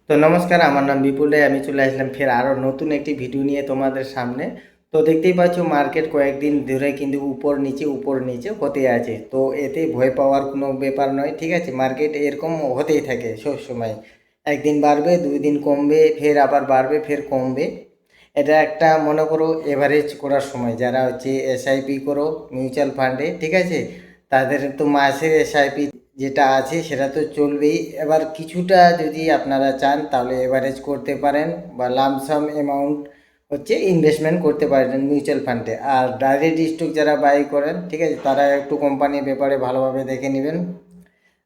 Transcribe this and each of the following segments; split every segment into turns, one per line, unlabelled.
তো নমস্কার, আমার নাম বিপুল রায়। আমি চলে আসলাম ফের আরও নতুন একটি ভিডিও নিয়ে তোমাদের সামনে। তো দেখতেই পাচ্ছ মার্কেট কয়েকদিন ধরে কিন্তু উপর নিচে হতে আছে। তো এতে ভয় পাওয়ার কোনো ব্যাপার নয়, ঠিক আছে। মার্কেট এরকম হতেই থাকে সব সময়, একদিন বাড়বে, 2 দিন কমবে, ফের আবার বাড়বে, ফের কমবে। এটা একটা মনে করো এভারেজ করার সময়। যারা হচ্ছে এসআইপি করো মিউচুয়াল ফান্ডে, ঠিক আছে, তাদের তো মাসের এসআইপি যেটা আছে সেটা তো চলবেই। এবার কিছুটা যদি আপনারা চান তাহলে এভারেজ করতে পারেন, বা লামসাম অ্যামাউন্ট হচ্ছে ইনভেস্টমেন্ট করতে পারেন মিউচুয়াল ফান্ডে। আর ডাইরেক্ট স্টক যারা বাই করেন, ঠিক আছে, তারা একটু কোম্পানির ব্যাপারে ভালোভাবে দেখে নেবেন।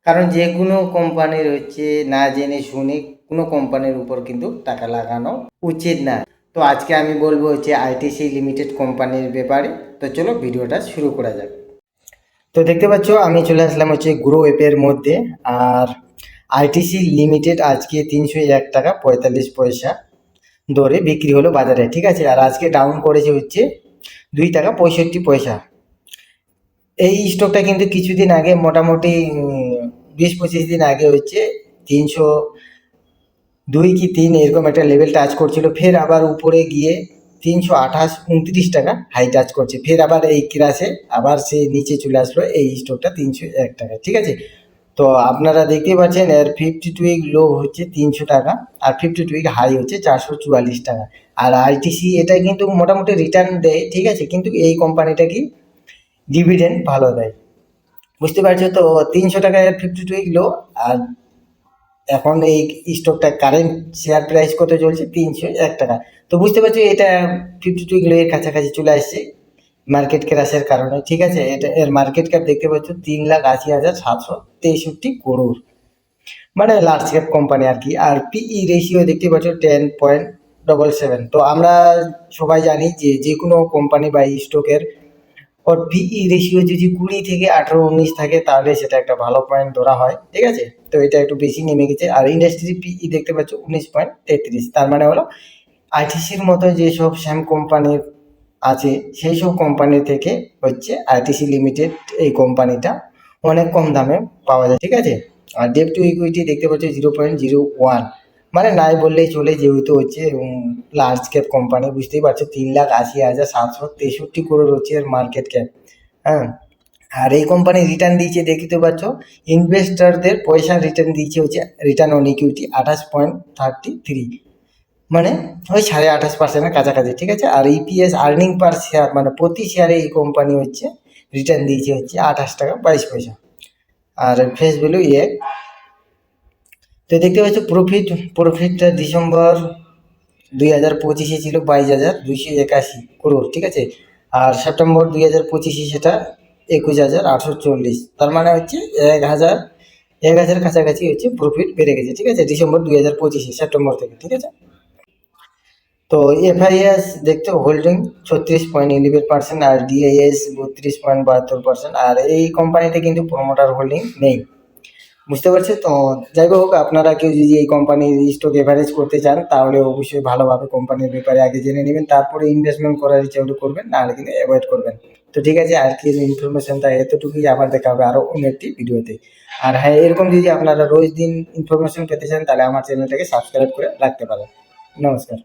কারণ যে কোনো কোম্পানির হচ্ছে না জেনে শুনে কোনো কোম্পানির উপর কিন্তু টাকা লাগানো উচিত না। তো আজকে আমি বলবো হচ্ছে আইটিসি লিমিটেড কোম্পানির ব্যাপারে। তো চলো ভিডিওটা শুরু করা যাক। তো দেখতে পাচ্ছ আমি চলে আসলাম হচ্ছে গ্রো অ্যাপের মধ্যে। আর আইটিসি লিমিটেড আজকে 301 টাকা 45 পয়সা দরে বিক্রি হলো বাজারে, ঠিক আছে। আর আজকে ডাউন করেছে হচ্ছে 2 টাকা 65 পয়সা। এই স্টকটা কিন্তু কিছুদিন আগে মোটামুটি 20-25 দিন আগে হচ্ছে 302 কি 3 এরকম একটা লেভেল টাচ করছিল, ফের আবার উপরে গিয়ে 328-29 টাকা হাই টাচ করছে, ফের আবার এই ক্রাশে আবার সে নিচে চলে আসলো এই স্টকটা 301 টাকা, ঠিক আছে। তো আপনারা দেখতেই পাচ্ছেন এর 52 উইক লো হচ্ছে 300 টাকা, আর 52 উইক হাই হচ্ছে 444 টাকা। আর আইটিসি এটা কিন্তু মোটামুটি রিটার্ন দেয়, ঠিক আছে, কিন্তু এই কোম্পানিটা কি ডিভিডেন্ড ভালো দেয়, বুঝতে পারছো তো। 300 টাকায় 52 উইক লো। আর এখন এই স্টকটা কারেন্ট শেয়ার প্রাইস কত চলছে, 301 টাকা। তো বুঝতে পারছো এটা 52 এর কাছাকাছি চলে আসছে মার্কেট ক্র্যাশের কারণে, ঠিক আছে। এটা এর মার্কেট ক্যাপ দেখতে পাচ্ছ 3,80,763 করোড়, মানে লার্জ ক্যাপ কোম্পানি আর কি। আর পিই রেশিও দেখতে পাচ্ছ 10.77। তো আমরা সবাই জানি যে যে কোনো কোম্পানি বা স্টকের ওর পিই রেশিও যদি 20 থেকে 18-19 থাকে তাহলে সেটা একটা ভালো পয়েন্ট ধরা হয়, ঠিক আছে। তো এটা একটু বেশি নেমে গেছে। আর ইন্ডাস্ট্রি পিই দেখতে পাচ্ছ 19.33, তার মানে হলো আইটিসির মতো যেসব স্যাম কোম্পানির আছে সেই সব কোম্পানি থেকে হচ্ছে আইটিসি লিমিটেড এই কোম্পানিটা অনেক কম দামে পাওয়া যায়, ঠিক আছে। আর ডেপ টু ইকুইটি দেখতে পাচ্ছ 0.01, মানে নাই বললেই চলে, যেহেতু হচ্ছে লার্জ ক্যাপ কোম্পানি, বুঝতেই পারছো 3,80,763 করোড় হচ্ছে এর মার্কেট ক্যাপ। হ্যাঁ। আর এই কোম্পানি রিটার্ন দিয়েছে দেখতে পাচ্ছ, ইনভেস্টরদের পয়সা রিটার্ন দিয়েছে হচ্ছে রিটার্ন অন ইকুইটি 28.33, মানে ওই 28.5%-এর কাছাকাছি, ঠিক আছে। আর ইপিএস আর্নিং পার শেয়ার, মানে প্রতি শেয়ারে এই কোম্পানি হচ্ছে রিটার্ন দিয়েছে হচ্ছে 28 টাকা 22 পয়সা। আর ফেস ভ্যালু তো দেখতে পাচ্ছ প্রফিটটা ডিসেম্বর 2025-এ ছিল 22,281 করোড়, ঠিক আছে। আর সেপ্টেম্বর 2025-এ সেটা 21,840, তার মানে হচ্ছে 1,000 কাছাকাছি হচ্ছে প্রফিট বেড়ে গেছে, ঠিক আছে, ডিসেম্বর 2025-এ সেপ্টেম্বর থেকে, ঠিক আছে। তো এফআইএস দেখতে হোল্ডিং 36.11%, আর ডিআইএস 32.72%। আর এই কোম্পানিতে কিন্তু প্রমোটার হোল্ডিং নেই, বুঝতে পারছি তো। যাই হোক, আপনারা কেউ যদি এই কোম্পানির স্টক এভারেজ করতে চান তাহলে অবশ্যই ভালোভাবে কোম্পানির ব্যাপারে আগে জেনে নেবেন, তারপরে ইনভেস্টমেন্ট করার ইচ্ছা হলে করবেন, নাহলে কিন্তু অ্যাভয়েড করবেন। তো ঠিক আছে, আজকের ইনফরমেশনটা এতটুকুই, আবার দেখা হবে আরও অন্য একটি ভিডিওতে। আর হ্যাঁ, এরকম যদি আপনারা রোজ দিন ইনফরমেশন পেতে চান তাহলে আমার চ্যানেলটাকে সাবস্ক্রাইব করে রাখতে পারেন। নমস্কার।